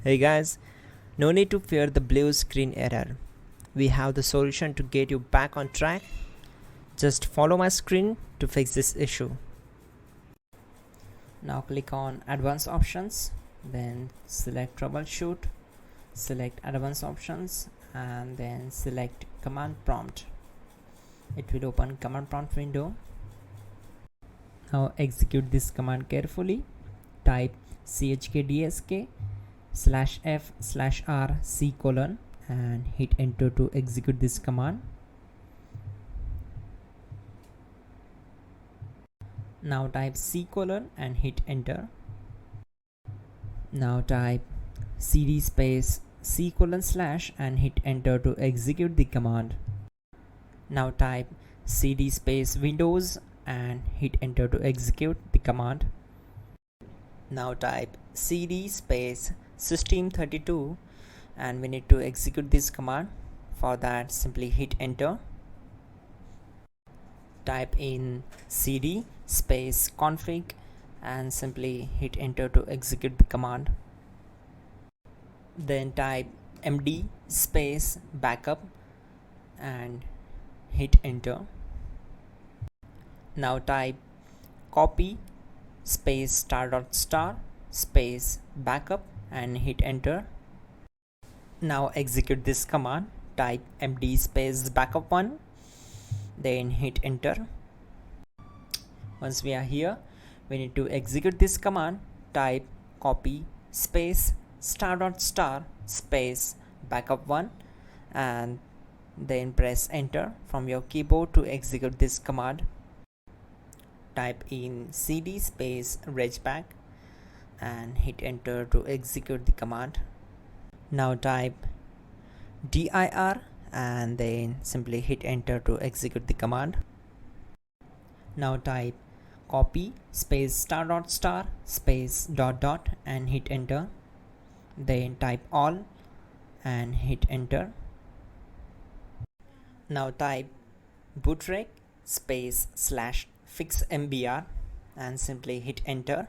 Hey guys, no need to fear the blue screen error. We have the solution to get you back on track. Just follow my screen to fix this issue. Now click on Advanced Options, then select Troubleshoot, select Advanced Options, and then select Command Prompt. It will open Command Prompt window. Now execute this command carefully. Type chkdsk /f/r c : and hit enter to execute this command. Now type c : and hit enter. Now type cd space c : / and hit enter to execute the command. Now type cd space Windows and hit enter to execute the command. Now type cd space system32 and we need to execute this command. For that, simply hit enter. Type in cd space config and simply hit enter to execute the command. Then type md space backup and hit enter. Now type copy space ** space backup and hit enter. Now execute this command. Type md space backup1, then hit enter. Once we are here, we need to execute this command. Type copy space ** space backup1 and then press enter from your keyboard to execute this command. Type in cd space regback and hit enter to execute the command. Now type dir and then simply hit enter to execute the command. Now type copy space ** space ... and hit enter. Then type all and hit enter. Now type bootrec space /fixmbr and simply hit enter.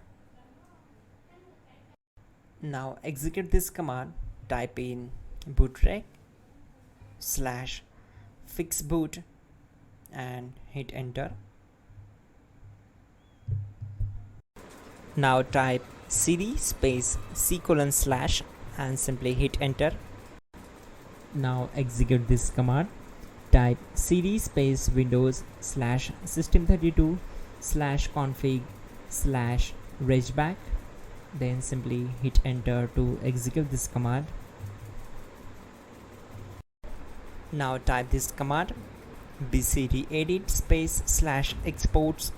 Now execute this command. Type in bootrec /fixboot and hit enter. Now type cd space c : / and simply hit enter. Now execute this command. Type cd space Windows /system32 /config /regback, then simply hit enter to execute this command. Now type this command bcdedit space /exports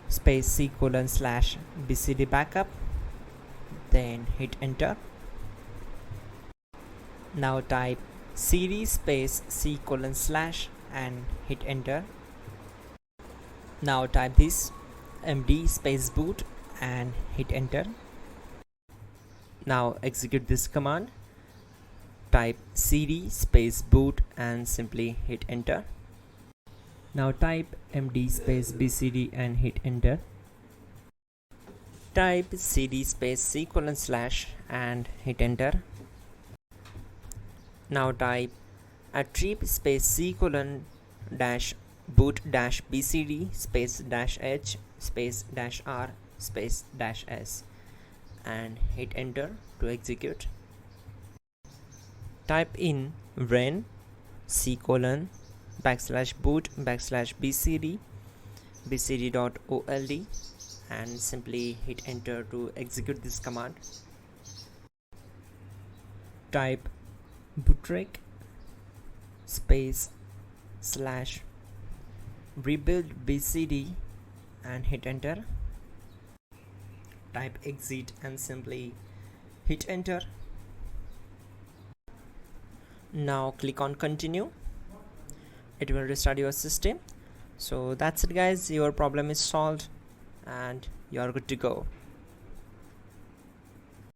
space c : /bcd backup, then hit enter. Now type cd space c : / and hit enter. Now type this md space boot and hit enter. Now execute this command. Type cd space boot and simply hit enter. Now type md space bcd and hit enter. Type cd space c : / and hit enter. Now type attrib space c : --boot -bcd space -h space -r space -s and hit enter to execute. Type in ren c : \boot /bcd bcd.old and simply hit enter to execute this command. Type bootrec space /rebuild bcd and hit enter. Type exit and simply hit enter. Now click on continue. It will restart your system. So that's it guys, your problem is solved and you are good to go.